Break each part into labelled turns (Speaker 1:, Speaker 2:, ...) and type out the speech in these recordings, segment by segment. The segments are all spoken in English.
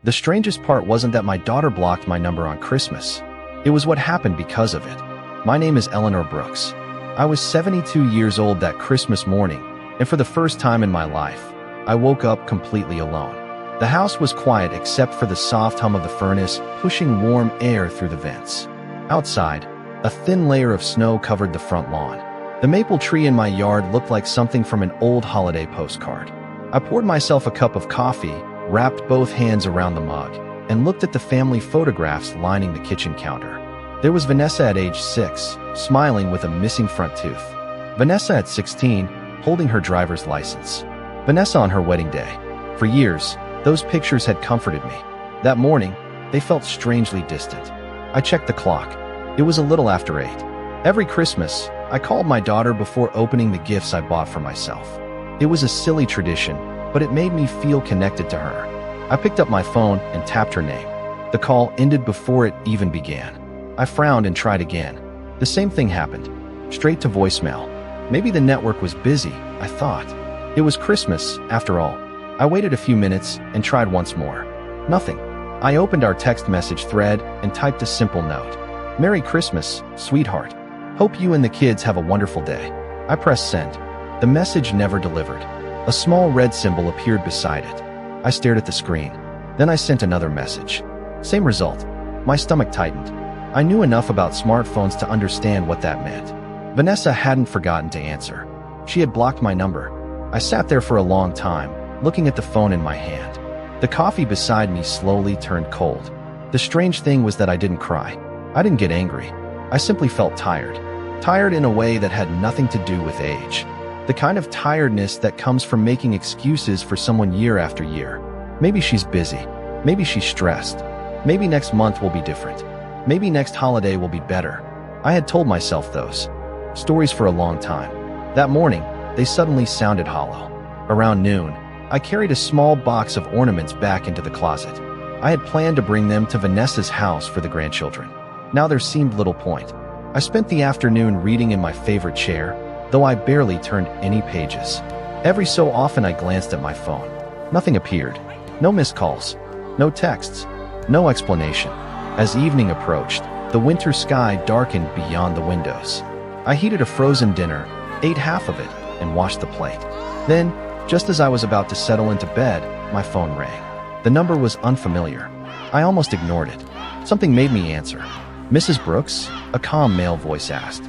Speaker 1: The strangest part wasn't that my daughter blocked my number on Christmas. It was what happened because of it. My name is Eleanor Brooks. I was 72 years old that Christmas morning, and for the first time in my life, I woke up completely alone. The house was quiet except for the soft hum of the furnace pushing warm air through the vents. Outside, a thin layer of snow covered the front lawn. The maple tree in my yard looked like something from an old holiday postcard. I poured myself a cup of coffee, wrapped both hands around the mug, and looked at the family photographs lining the kitchen counter. There was Vanessa at age 6, smiling with a missing front tooth. Vanessa at 16, holding her driver's license. Vanessa on her wedding day. For years, those pictures had comforted me. That morning, they felt strangely distant. I checked the clock. It was a little after 8. Every Christmas, I called my daughter before opening the gifts I bought for myself. It was a silly tradition, but it made me feel connected to her. I picked up my phone and tapped her name. The call ended before it even began. I frowned and tried again. The same thing happened. Straight to voicemail. Maybe the network was busy, I thought. It was Christmas, after all. I waited a few minutes and tried once more. Nothing. I opened our text message thread and typed a simple note. "Merry Christmas, sweetheart. Hope you and the kids have a wonderful day." I pressed send. The message never delivered. A small red symbol appeared beside it. I stared at the screen. Then I sent another message. Same result. My stomach tightened. I knew enough about smartphones to understand what that meant. Vanessa hadn't forgotten to answer. She had blocked my number. I sat there for a long time, looking at the phone in my hand. The coffee beside me slowly turned cold. The strange thing was that I didn't cry. I didn't get angry. I simply felt tired. Tired in a way that had nothing to do with age. The kind of tiredness that comes from making excuses for someone year after year. Maybe she's busy. Maybe she's stressed. Maybe next month will be different. Maybe next holiday will be better. I had told myself those stories for a long time. That morning, they suddenly sounded hollow. Around noon, I carried a small box of ornaments back into the closet. I had planned to bring them to Vanessa's house for the grandchildren. Now there seemed little point. I spent the afternoon reading in my favorite chair, though I barely turned any pages. Every so often I glanced at my phone. Nothing appeared. No missed calls. No texts. No explanation. As evening approached, the winter sky darkened beyond the windows. I heated a frozen dinner, ate half of it, and washed the plate. Then, just as I was about to settle into bed, my phone rang. The number was unfamiliar. I almost ignored it. Something made me answer. "Mrs. Brooks?" a calm male voice asked.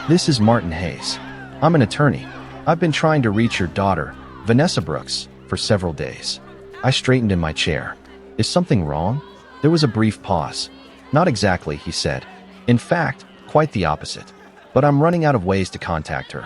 Speaker 1: "This is Martin Hayes. I'm an attorney. I've been trying to reach your daughter, Vanessa Brooks, for several days." I straightened in my chair. "Is something wrong?" There was a brief pause. "Not exactly," he said. "In fact, quite the opposite. But I'm running out of ways to contact her."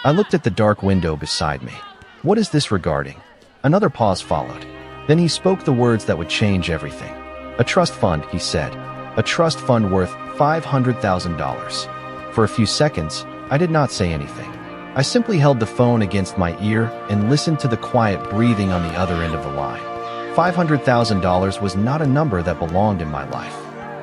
Speaker 1: I looked at the dark window beside me. "What is this regarding?" Another pause followed. Then he spoke the words that would change everything. "A trust fund," he said. "A trust fund worth $500,000. For a few seconds, I did not say anything. I simply held the phone against my ear and listened to the quiet breathing on the other end of the line. $500,000 was not a number that belonged in my life.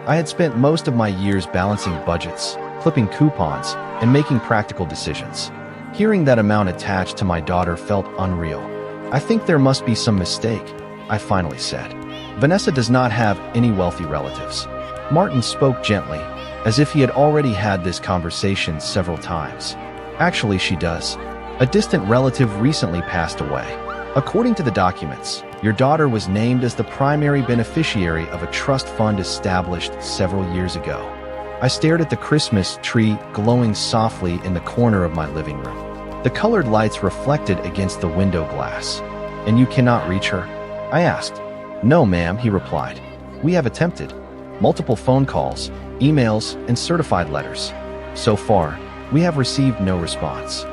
Speaker 1: I had spent most of my years balancing budgets, clipping coupons, and making practical decisions. Hearing that amount attached to my daughter felt unreal. "I think there must be some mistake," I finally said. "Vanessa does not have any wealthy relatives." Martin spoke gently, as if he had already had this conversation several times. "Actually, she does. A distant relative recently passed away. According to the documents, your daughter was named as the primary beneficiary of a trust fund established several years ago." I stared at the Christmas tree glowing softly in the corner of my living room. The colored lights reflected against the window glass. "And you cannot reach her?" I asked. "No, ma'am," he replied. "We have attempted. Multiple phone calls, emails, and certified letters. So far, we have received no response."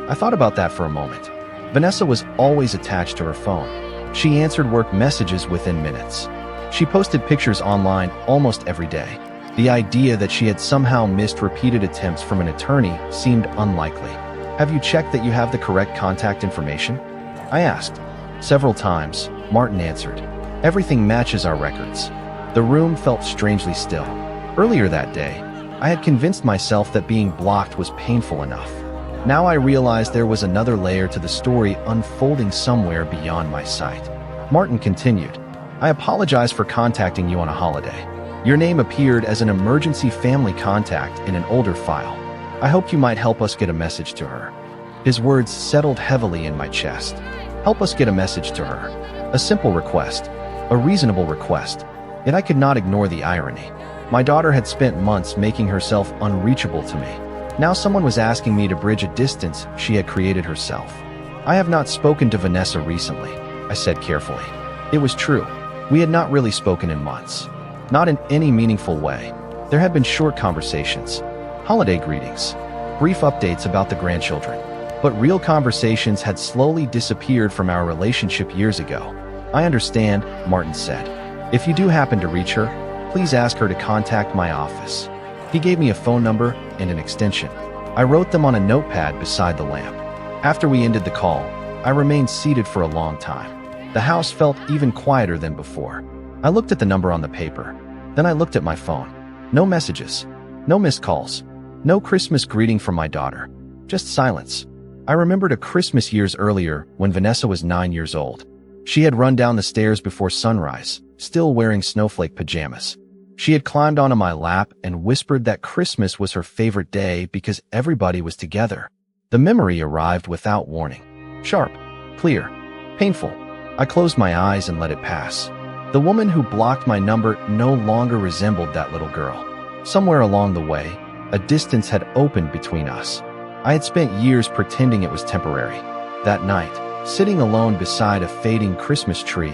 Speaker 1: I thought about that for a moment. Vanessa was always attached to her phone. She answered work messages within minutes. She posted pictures online almost every day. The idea that she had somehow missed repeated attempts from an attorney seemed unlikely. "Have you checked that you have the correct contact information?" I asked. "Several times," Martin answered. "Everything matches our records." The room felt strangely still. Earlier that day, I had convinced myself that being blocked was painful enough. Now I realized there was another layer to the story unfolding somewhere beyond my sight. Martin continued, I apologize for contacting you on a holiday. Your name appeared as an emergency family contact in an older file. I hope you might help us get a message to her." His words settled heavily in my chest. Help us get a message to her. A simple request. A reasonable request. Yet I could not ignore the irony. My daughter had spent months making herself unreachable to me. Now someone was asking me to bridge a distance she had created herself. "I have not spoken to Vanessa recently," I said carefully. It was true. We had not really spoken in months. Not in any meaningful way. There had been short conversations, holiday greetings, brief updates about the grandchildren. But real conversations had slowly disappeared from our relationship years ago. "I understand," Martin said. "If you do happen to reach her, please ask her to contact my office." He gave me a phone number and an extension. I wrote them on a notepad beside the lamp. After we ended the call, I remained seated for a long time. The house felt even quieter than before. I looked at the number on the paper. Then I looked at my phone. No messages. No missed calls. No Christmas greeting from my daughter. Just silence. I remembered a Christmas years earlier when Vanessa was 9 years old. She had run down the stairs before sunrise, still wearing snowflake pajamas. She had climbed onto my lap and whispered that Christmas was her favorite day because everybody was together. The memory arrived without warning. Sharp, clear, painful. I closed my eyes and let it pass. The woman who blocked my number no longer resembled that little girl. Somewhere along the way, a distance had opened between us. I had spent years pretending it was temporary. That night, sitting alone beside a fading Christmas tree,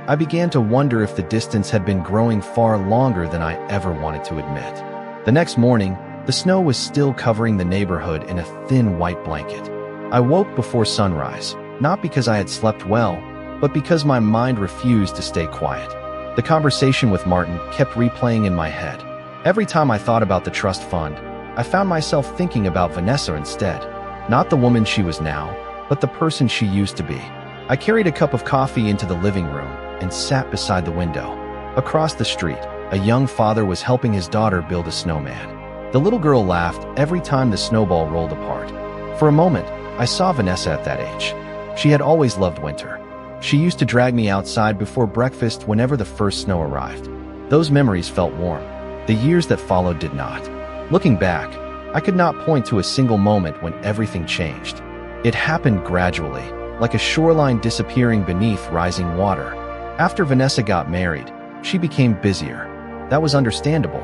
Speaker 1: I began to wonder if the distance had been growing far longer than I ever wanted to admit. The next morning, the snow was still covering the neighborhood in a thin white blanket. I woke before sunrise, not because I had slept well, but because my mind refused to stay quiet. The conversation with Martin kept replaying in my head. Every time I thought about the trust fund, I found myself thinking about Vanessa instead. Not the woman she was now, but the person she used to be. I carried a cup of coffee into the living room and sat beside the window. Across the street, a young father was helping his daughter build a snowman. The little girl laughed every time the snowball rolled apart. For a moment, I saw Vanessa at that age. She had always loved winter. She used to drag me outside before breakfast whenever the first snow arrived. Those memories felt warm. The years that followed did not. Looking back, I could not point to a single moment when everything changed. It happened gradually, like a shoreline disappearing beneath rising water. After Vanessa got married, she became busier. That was understandable.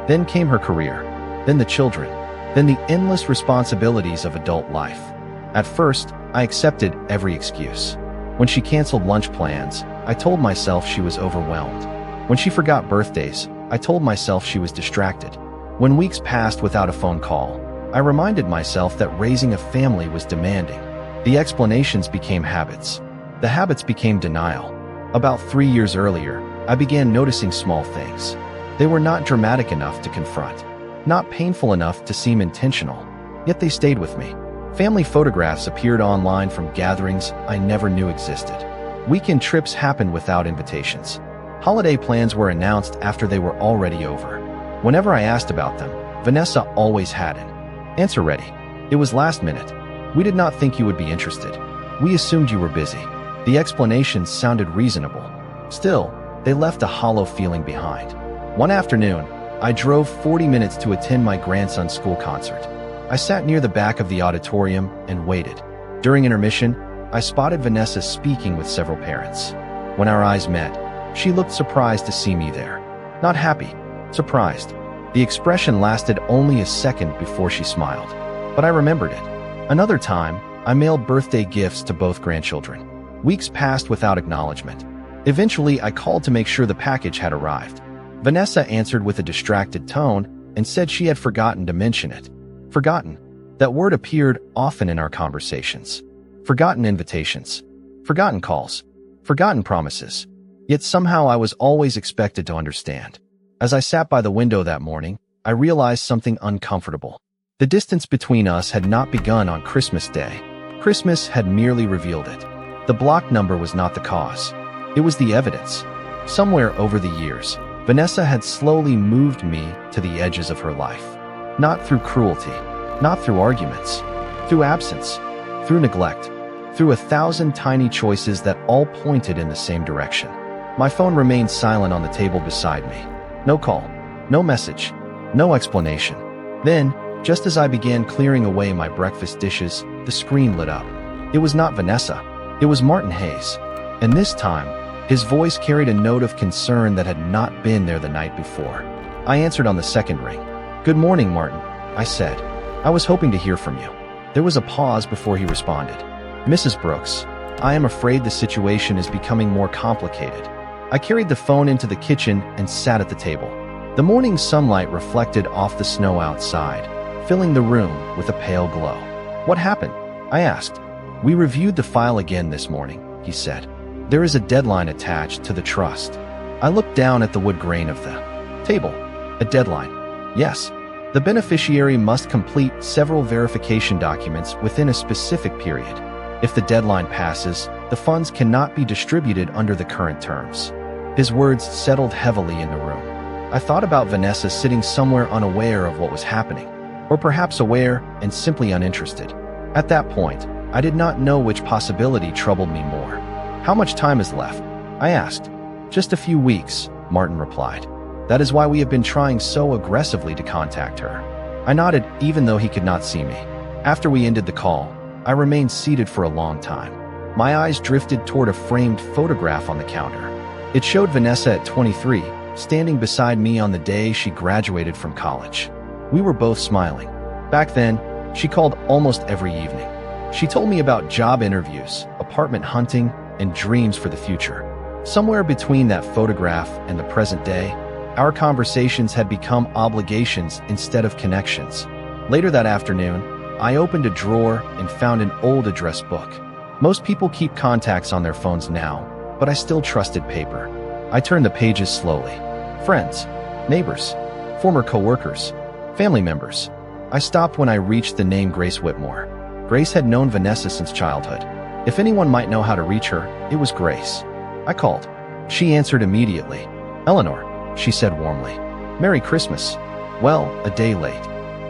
Speaker 1: Then came her career, then the children, then the endless responsibilities of adult life. At first, I accepted every excuse. When she canceled lunch plans, I told myself she was overwhelmed. When she forgot birthdays, I told myself she was distracted. When weeks passed without a phone call, I reminded myself that raising a family was demanding. The explanations became habits. The habits became denial. About 3 years earlier, I began noticing small things. They were not dramatic enough to confront, not painful enough to seem intentional, yet they stayed with me. Family photographs appeared online from gatherings I never knew existed. Weekend trips happened without invitations. Holiday plans were announced after they were already over. Whenever I asked about them, Vanessa always had an answer ready. It was last minute. We did not think you would be interested. We assumed you were busy. The explanations sounded reasonable. Still, they left a hollow feeling behind. One afternoon, I drove 40 minutes to attend my grandson's school concert. I sat near the back of the auditorium and waited. During intermission, I spotted Vanessa speaking with several parents. When our eyes met, she looked surprised to see me there. Not happy, surprised. The expression lasted only a second before she smiled. But I remembered it. Another time, I mailed birthday gifts to both grandchildren. Weeks passed without acknowledgement. Eventually, I called to make sure the package had arrived. Vanessa answered with a distracted tone and said she had forgotten to mention it. Forgotten. That word appeared often in our conversations. Forgotten invitations. Forgotten calls. Forgotten promises. Yet somehow I was always expected to understand. As I sat by the window that morning, I realized something uncomfortable. The distance between us had not begun on Christmas Day. Christmas had merely revealed it. The block number was not the cause. It was the evidence. Somewhere over the years, Vanessa had slowly moved me to the edges of her life. Not through cruelty, not through arguments, through absence, through neglect, through 1,000 tiny choices that all pointed in the same direction. My phone remained silent on the table beside me. No call, no message, no explanation. Then, just as I began clearing away my breakfast dishes, the screen lit up. It was not Vanessa. It was Martin Hayes. And this time, his voice carried a note of concern that had not been there the night before. I answered on the second ring. "Good morning, Martin," I said. "I was hoping to hear from you." There was a pause before he responded. "Mrs. Brooks, I am afraid the situation is becoming more complicated." I carried the phone into the kitchen and sat at the table. The morning sunlight reflected off the snow outside, filling the room with a pale glow. "What happened?" I asked. "We reviewed the file again this morning," he said. "There is a deadline attached to the trust." I looked down at the wood grain of the table. A deadline. Yes. The beneficiary must complete several verification documents within a specific period. If the deadline passes, the funds cannot be distributed under the current terms. His words settled heavily in the room. I thought about Vanessa sitting somewhere unaware of what was happening, or perhaps aware and simply uninterested. At that point, I did not know which possibility troubled me more. "How much time is left?" I asked. "Just a few weeks," Martin replied. "That is why we have been trying so aggressively to contact her." I nodded, even though he could not see me. After we ended the call, I remained seated for a long time. My eyes drifted toward a framed photograph on the counter. It showed Vanessa at 23, standing beside me on the day she graduated from college. We were both smiling. Back then, she called almost every evening. She told me about job interviews, apartment hunting, and dreams for the future. Somewhere between that photograph and the present day, our conversations had become obligations instead of connections. Later that afternoon, I opened a drawer and found an old address book. Most people keep contacts on their phones now, but I still trusted paper. I turned the pages slowly. Friends, neighbors, former coworkers, family members. I stopped when I reached the name Grace Whitmore. Grace had known Vanessa since childhood. If anyone might know how to reach her, it was Grace. I called. She answered immediately. "Eleanor," she said warmly. "Merry Christmas." "Well, a day late."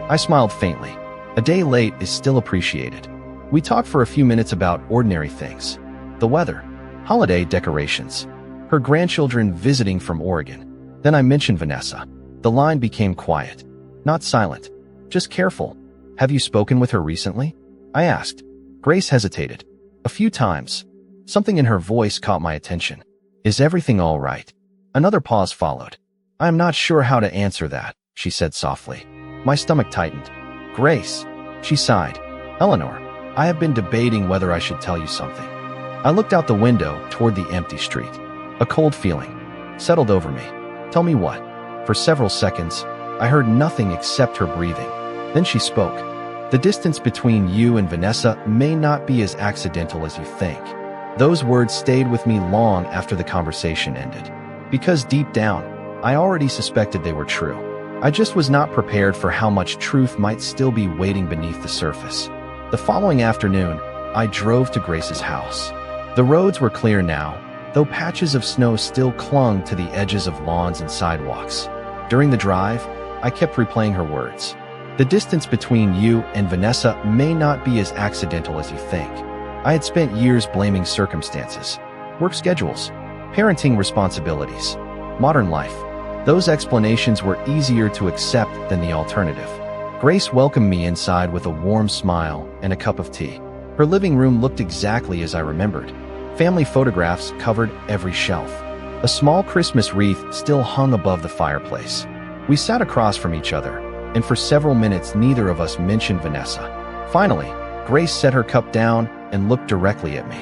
Speaker 1: I smiled faintly. A day late is still appreciated. We talked for a few minutes about ordinary things. The weather, holiday decorations, her grandchildren visiting from Oregon. Then I mentioned Vanessa. The line became quiet. Not silent, just careful. "Have you spoken with her recently?" I asked. Grace hesitated. "A few times." Something in her voice caught my attention. "Is everything all right?" Another pause followed. "I am not sure how to answer that," she said softly. My stomach tightened. "Grace," she sighed. "Eleanor, I have been debating whether I should tell you something." I looked out the window toward the empty street. A cold feeling settled over me. "Tell me what?" For several seconds, I heard nothing except her breathing. Then she spoke. "The distance between you and Vanessa may not be as accidental as you think." Those words stayed with me long after the conversation ended. Because deep down, I already suspected they were true. I just was not prepared for how much truth might still be waiting beneath the surface. The following afternoon, I drove to Grace's house. The roads were clear now, though patches of snow still clung to the edges of lawns and sidewalks. During the drive, I kept replaying her words. "The distance between you and Vanessa may not be as accidental as you think." I had spent years blaming circumstances, work schedules, parenting responsibilities, modern life. Those explanations were easier to accept than the alternative. Grace welcomed me inside with a warm smile and a cup of tea. Her living room looked exactly as I remembered. Family photographs covered every shelf. A small Christmas wreath still hung above the fireplace. We sat across from each other, and for several minutes neither of us mentioned Vanessa. Finally, Grace set her cup down and looked directly at me.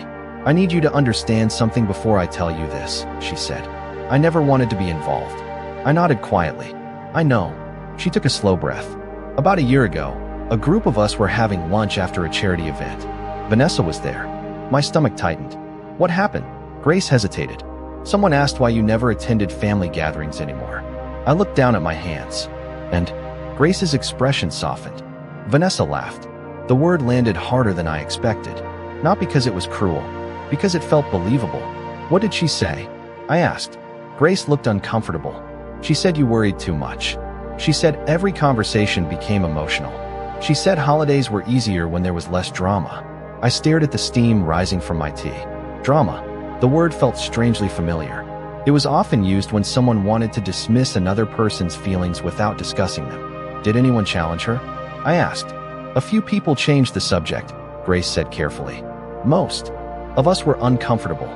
Speaker 1: "I need you to understand something before I tell you this," she said. "I never wanted to be involved." I nodded quietly. "I know." She took a slow breath. "About a year ago, a group of us were having lunch after a charity event. Vanessa was there." My stomach tightened. "What happened?" Grace hesitated. "Someone asked why you never attended family gatherings anymore." I looked down at my hands, and Grace's expression softened. Vanessa laughed. The word landed harder than I expected. Not because it was cruel, because it felt believable. "What did she say?" I asked. Grace looked uncomfortable. "She said you worried too much. She said every conversation became emotional. She said holidays were easier when there was less drama." I stared at the steam rising from my tea. Drama. The word felt strangely familiar. It was often used when someone wanted to dismiss another person's feelings without discussing them. Did anyone challenge her? I asked. A few people changed the subject, Grace said carefully. Most of us were uncomfortable.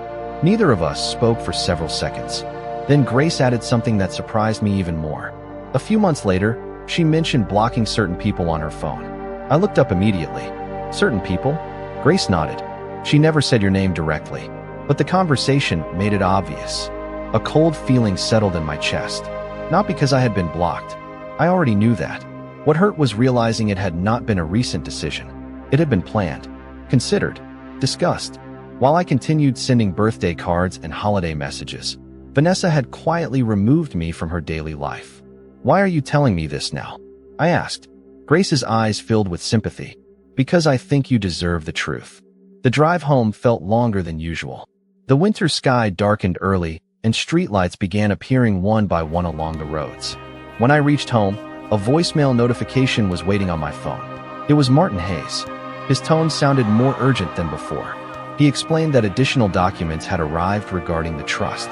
Speaker 1: Neither of us spoke for several seconds. Then Grace added something that surprised me even more. A few months later, she mentioned blocking certain people on her phone. I looked up immediately. Certain people? Grace nodded. She never said your name directly, but the conversation made it obvious. A cold feeling settled in my chest. Not because I had been blocked. I already knew that. What hurt was realizing it had not been a recent decision. It had been planned, considered, discussed. While I continued sending birthday cards and holiday messages, Vanessa had quietly removed me from her daily life. Why are you telling me this now? I asked. Grace's eyes filled with sympathy. Because I think you deserve the truth. The drive home felt longer than usual. The winter sky darkened early, and streetlights began appearing one by one along the roads. When I reached home, a voicemail notification was waiting on my phone. It was Martin Hayes. His tone sounded more urgent than before. He explained that additional documents had arrived regarding the trust.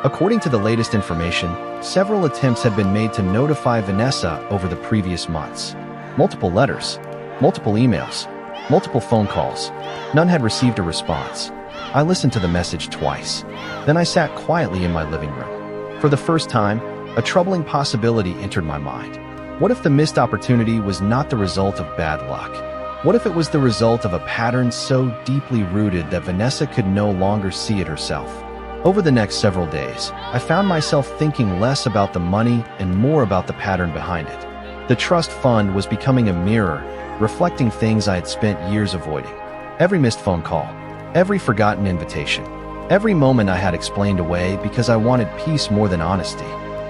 Speaker 1: According to the latest information, several attempts had been made to notify Vanessa over the previous months. Multiple letters, multiple emails, multiple phone calls. None had received a response. I listened to the message twice. Then I sat quietly in my living room. For the first time, a troubling possibility entered my mind. What if the missed opportunity was not the result of bad luck? What if it was the result of a pattern so deeply rooted that Vanessa could no longer see it herself? Over the next several days, I found myself thinking less about the money and more about the pattern behind it. The trust fund was becoming a mirror, reflecting things I had spent years avoiding. Every missed phone call, every forgotten invitation, every moment I had explained away because I wanted peace more than honesty.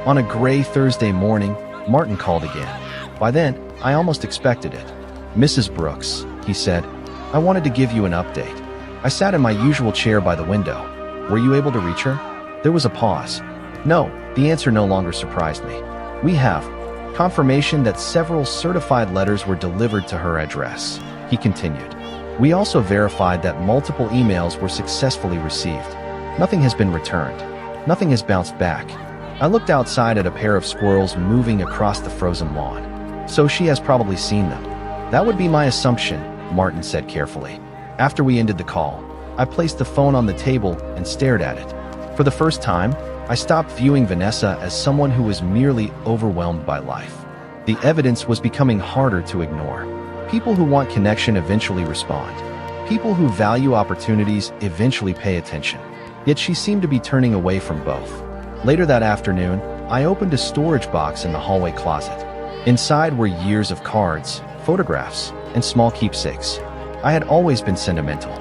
Speaker 1: On a gray Thursday morning, Martin called again. By then, I almost expected it. Mrs. Brooks, he said, I wanted to give you an update. I sat in my usual chair by the window. Were you able to reach her? There was a pause. No, the answer no longer surprised me. We have confirmation that several certified letters were delivered to her address, he continued. We also verified that multiple emails were successfully received. Nothing has been returned. Nothing has bounced back. I looked outside at a pair of squirrels moving across the frozen lawn. So she has probably seen them. That would be my assumption, Martin said carefully. After we ended the call, I placed the phone on the table and stared at it. For the first time, I stopped viewing Vanessa as someone who was merely overwhelmed by life. The evidence was becoming harder to ignore. People who want connection eventually respond. People who value opportunities eventually pay attention. Yet she seemed to be turning away from both. Later that afternoon, I opened a storage box in the hallway closet. Inside were years of cards, photographs, and small keepsakes. I had always been sentimental.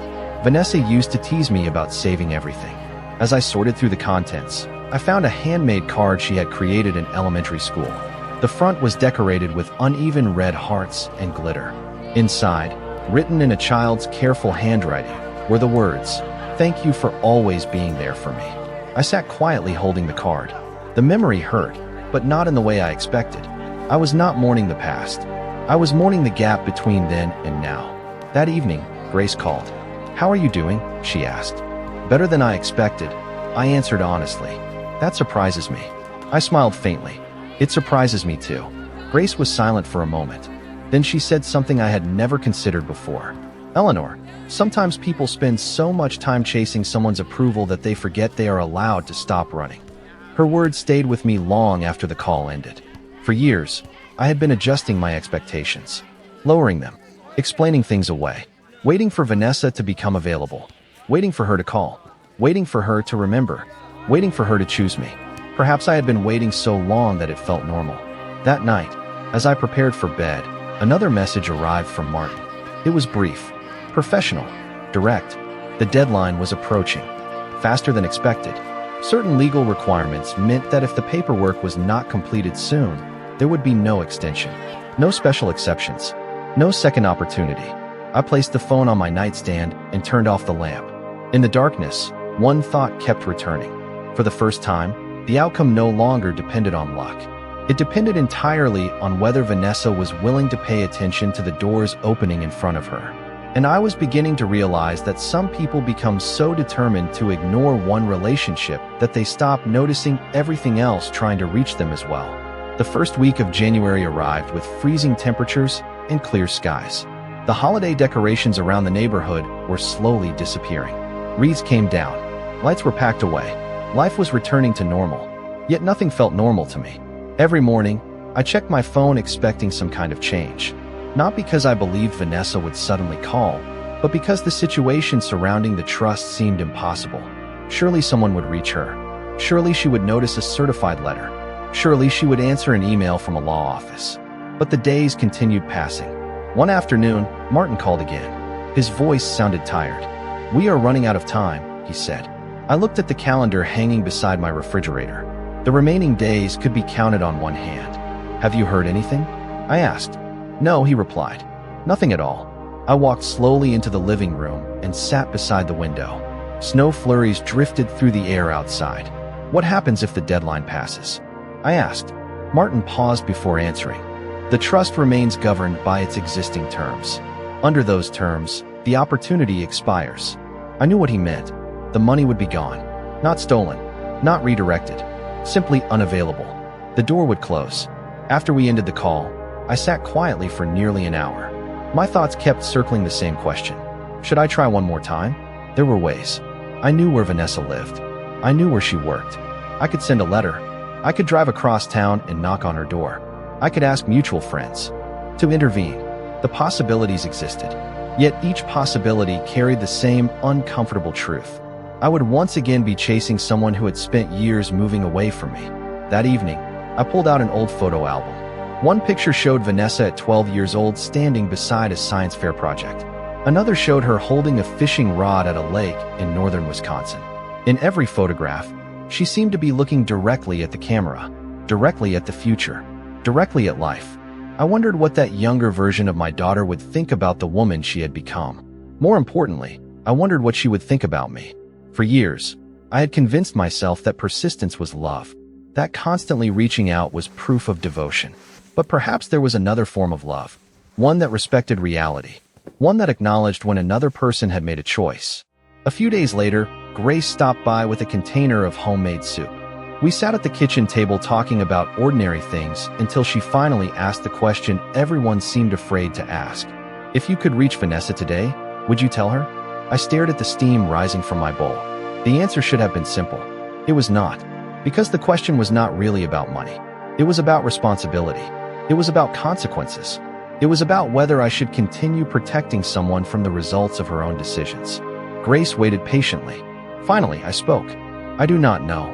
Speaker 1: Vanessa used to tease me about saving everything. As I sorted through the contents, I found a handmade card she had created in elementary school. The front was decorated with uneven red hearts and glitter. Inside, written in a child's careful handwriting, were the words, "Thank you for always being there for me." I sat quietly holding the card. The memory hurt, but not in the way I expected. I was not mourning the past. I was mourning the gap between then and now. That evening, Grace called. "How are you doing?" she asked. "Better than I expected," I answered honestly. "That surprises me." I smiled faintly. "It surprises me too." Grace was silent for a moment. Then she said something I had never considered before. "Eleanor, sometimes people spend so much time chasing someone's approval that they forget they are allowed to stop running." Her words stayed with me long after the call ended. For years, I had been adjusting my expectations, lowering them, explaining things away, waiting for Vanessa to become available, waiting for her to call, waiting for her to remember, waiting for her to choose me. Perhaps I had been waiting so long that it felt normal. That night, as I prepared for bed, another message arrived from Martin. It was brief, professional, direct. The deadline was approaching, faster than expected. Certain legal requirements meant that if the paperwork was not completed soon, there would be no extension, no special exceptions, no second opportunity. I placed the phone on my nightstand and turned off the lamp. In the darkness, one thought kept returning. For the first time, the outcome no longer depended on luck. It depended entirely on whether Vanessa was willing to pay attention to the doors opening in front of her. And I was beginning to realize that some people become so determined to ignore one relationship that they stop noticing everything else trying to reach them as well. The first week of January arrived with freezing temperatures and clear skies. The holiday decorations around the neighborhood were slowly disappearing. Wreaths came down. Lights were packed away. Life was returning to normal, yet nothing felt normal to me. Every morning, I checked my phone expecting some kind of change. Not because I believed Vanessa would suddenly call, but because the situation surrounding the trust seemed impossible. Surely someone would reach her. Surely she would notice a certified letter. Surely she would answer an email from a law office. But the days continued passing. One afternoon, Martin called again. His voice sounded tired. "We are running out of time," he said. I looked at the calendar hanging beside my refrigerator. The remaining days could be counted on one hand. "Have you heard anything?" I asked. "No," he replied. "Nothing at all." I walked slowly into the living room and sat beside the window. Snow flurries drifted through the air outside. "What happens if the deadline passes?" I asked. Martin paused before answering. "The trust remains governed by its existing terms. Under those terms, the opportunity expires." I knew what he meant. The money would be gone. Not stolen, not redirected, simply unavailable. The door would close. After we ended the call, I sat quietly for nearly an hour. My thoughts kept circling the same question. Should I try one more time? There were ways. I knew where Vanessa lived. I knew where she worked. I could send a letter. I could drive across town and knock on her door. I could ask mutual friends to intervene. The possibilities existed. Yet each possibility carried the same uncomfortable truth. I would once again be chasing someone who had spent years moving away from me. That evening, I pulled out an old photo album. One picture showed Vanessa at 12 years old standing beside a science fair project. Another showed her holding a fishing rod at a lake in northern Wisconsin. In every photograph, she seemed to be looking directly at the camera, directly at the future, directly at life. I wondered what that younger version of my daughter would think about the woman she had become. More importantly, I wondered what she would think about me. For years, I had convinced myself that persistence was love, that constantly reaching out was proof of devotion. But perhaps there was another form of love, one that respected reality, one that acknowledged when another person had made a choice. A few days later, Grace stopped by with a container of homemade soup. We sat at the kitchen table talking about ordinary things until she finally asked the question everyone seemed afraid to ask. If you could reach Vanessa today, would you tell her? I stared at the steam rising from my bowl. The answer should have been simple. It was not, because the question was not really about money. It was about responsibility. It was about consequences. It was about whether I should continue protecting someone from the results of her own decisions. Grace waited patiently. Finally, I spoke. I do not know.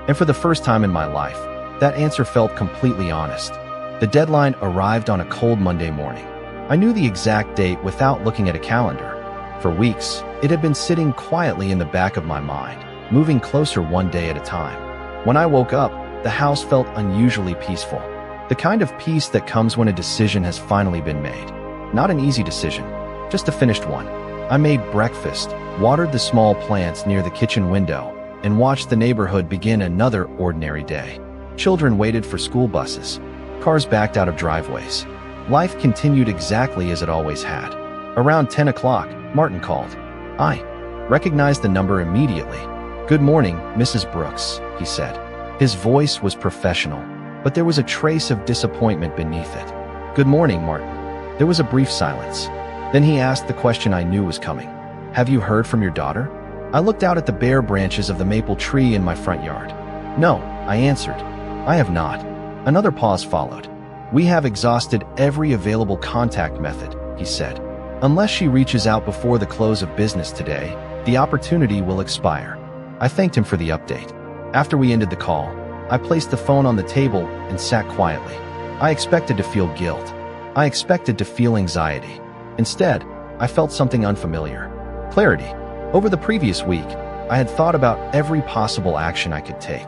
Speaker 1: And for the first time in my life, that answer felt completely honest. The deadline arrived on a cold Monday morning. I knew the exact date without looking at a calendar. For weeks, it had been sitting quietly in the back of my mind, moving closer one day at a time. When I woke up, the house felt unusually peaceful. The kind of peace that comes when a decision has finally been made. Not an easy decision, just a finished one. I made breakfast, watered the small plants near the kitchen window, and watched the neighborhood begin another ordinary day. Children waited for school buses. Cars backed out of driveways. Life continued exactly as it always had. Around 10 o'clock, Martin called. I recognized the number immediately. "Good morning, Mrs. Brooks," he said. His voice was professional, but there was a trace of disappointment beneath it. "Good morning, Martin." There was a brief silence. Then he asked the question I knew was coming. "Have you heard from your daughter?" I looked out at the bare branches of the maple tree in my front yard. "No," I answered. "I have not." Another pause followed. "We have exhausted every available contact method," he said. "Unless she reaches out before the close of business today, the opportunity will expire." I thanked him for the update. After we ended the call, I placed the phone on the table and sat quietly. I expected to feel guilt. I expected to feel anxiety. Instead, I felt something unfamiliar. Clarity. Over the previous week, I had thought about every possible action I could take.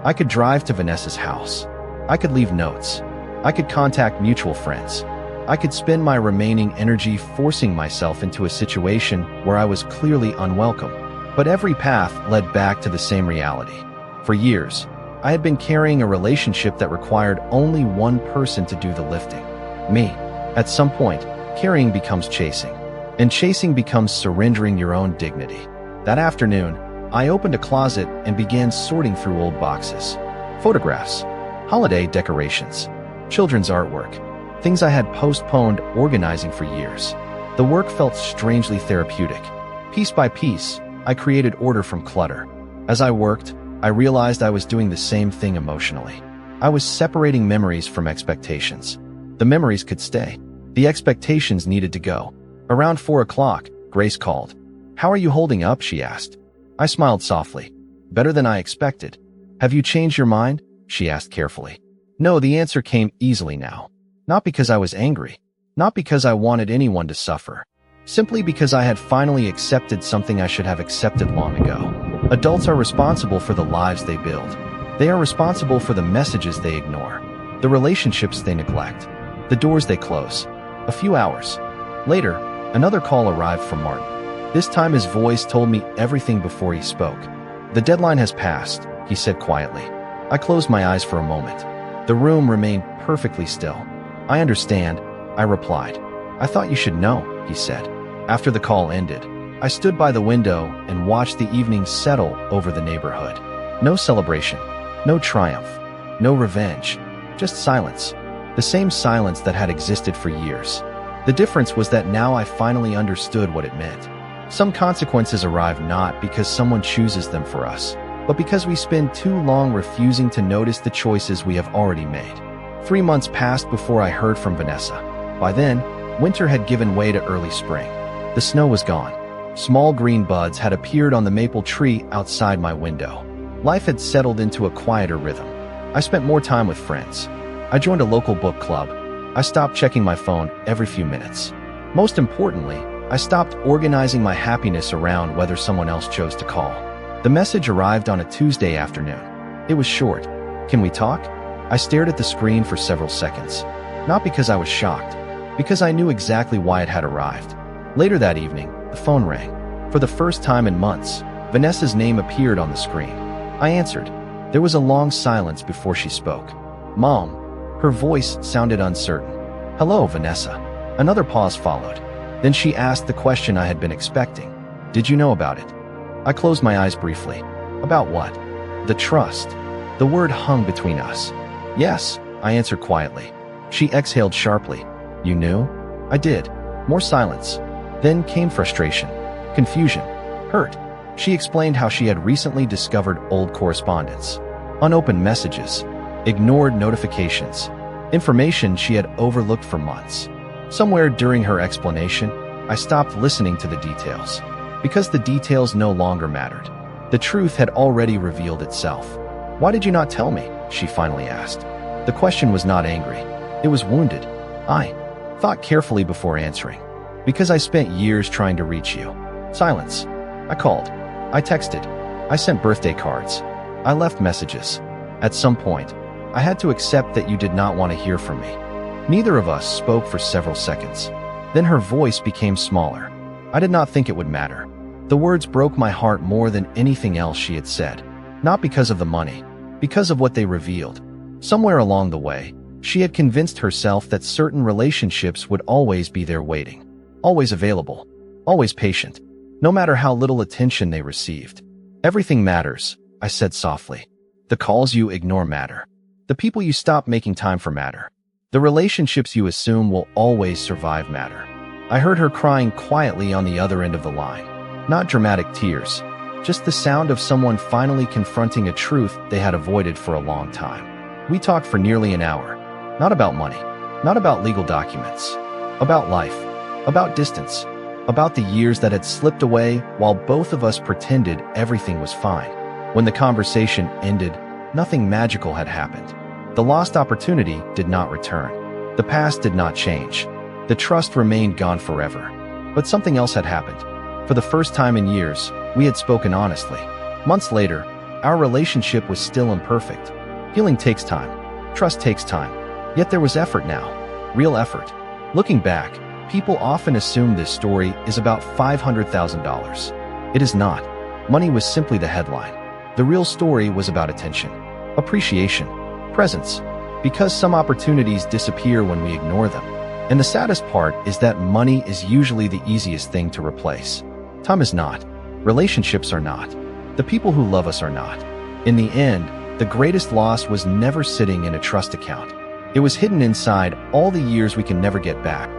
Speaker 1: I could drive to Vanessa's house. I could leave notes. I could contact mutual friends. I could spend my remaining energy forcing myself into a situation where I was clearly unwelcome. But every path led back to the same reality. For years, I had been carrying a relationship that required only one person to do the lifting. Me. At some point, carrying becomes chasing. and chasing becomes surrendering your own dignity. That afternoon, I opened a closet and began sorting through old boxes. Photographs, holiday decorations, children's artwork, things I had postponed organizing for years. The work felt strangely therapeutic. Piece by piece, I created order from clutter. As I worked, I realized I was doing the same thing emotionally. I was separating memories from expectations. The memories could stay. The expectations needed to go. Around 4 o'clock, Grace called. "How are you holding up?" she asked. I smiled softly. "Better than I expected." "Have you changed your mind?" she asked carefully. No, the answer came easily now. Not because I was angry. Not because I wanted anyone to suffer. Simply because I had finally accepted something I should have accepted long ago. Adults are responsible for the lives they build. They are responsible for the messages they ignore, the relationships they neglect, the doors they close. A few hours later, another call arrived from Martin. This time his voice told me everything before he spoke. "The deadline has passed," he said quietly. I closed my eyes for a moment. The room remained perfectly still. "I understand," I replied. "I thought you should know," he said. After the call ended, I stood by the window and watched the evening settle over the neighborhood. No celebration, no triumph, no revenge, just silence. The same silence that had existed for years. The difference was that now I finally understood what it meant. Some consequences arrive not because someone chooses them for us, but because we spend too long refusing to notice the choices we have already made. 3 months passed before I heard from Vanessa. By then, winter had given way to early spring. The snow was gone. Small green buds had appeared on the maple tree outside my window. Life had settled into a quieter rhythm. I spent more time with friends. I joined a local book club. I stopped checking my phone every few minutes. Most importantly, I stopped organizing my happiness around whether someone else chose to call. The message arrived on a Tuesday afternoon. It was short. "Can we talk?" I stared at the screen for several seconds. Not because I was shocked, because I knew exactly why it had arrived. Later that evening, the phone rang. For the first time in months, Vanessa's name appeared on the screen. I answered. There was a long silence before she spoke. "Mom." Her voice sounded uncertain. "Hello, Vanessa." Another pause followed. Then she asked the question I had been expecting. "Did you know about it?" I closed my eyes briefly. "About what?" "The trust." The word hung between us. "Yes," I answered quietly. She exhaled sharply. "You knew?" I did. More silence. Then came frustration, confusion, hurt. She explained how she had recently discovered old correspondence, unopened messages, ignored notifications, information she had overlooked for months. Somewhere during her explanation, I stopped listening to the details, because the details no longer mattered. The truth had already revealed itself. "Why did you not tell me?" she finally asked. The question was not angry. It was wounded. I thought carefully before answering. "Because I spent years trying to reach you." Silence. I called. I texted. I sent birthday cards. I left messages. At some point, I had to accept that you did not want to hear from me. Neither of us spoke for several seconds. Then her voice became smaller. I did not think it would matter. The words broke my heart more than anything else she had said. Not because of the money, because of what they revealed. Somewhere along the way, she had convinced herself that certain relationships would always be there waiting. Always available. Always patient. No matter how little attention they received. "Everything matters," I said softly. "The calls you ignore matter. The people you stop making time for matter. The relationships you assume will always survive matter." I heard her crying quietly on the other end of the line. Not dramatic tears, just the sound of someone finally confronting a truth they had avoided for a long time. We talked for nearly an hour. Not about money, not about legal documents, about life, about distance, about the years that had slipped away while both of us pretended everything was fine. When the conversation ended, nothing magical had happened. The lost opportunity did not return. The past did not change. The trust remained gone forever. But something else had happened. For the first time in years, we had spoken honestly. Months later, our relationship was still imperfect. Healing takes time. Trust takes time. Yet there was effort now. Real effort. Looking back, people often assume this story is about $500,000. It is not. Money was simply the headline. The real story was about attention, appreciation, presence. Because some opportunities disappear when we ignore them, And the saddest part is that money is usually the easiest thing to replace. Time is not. Relationships are not. The people who love us are not. In the end, the greatest loss was never sitting in a trust account. It was hidden inside all the years we can never get back.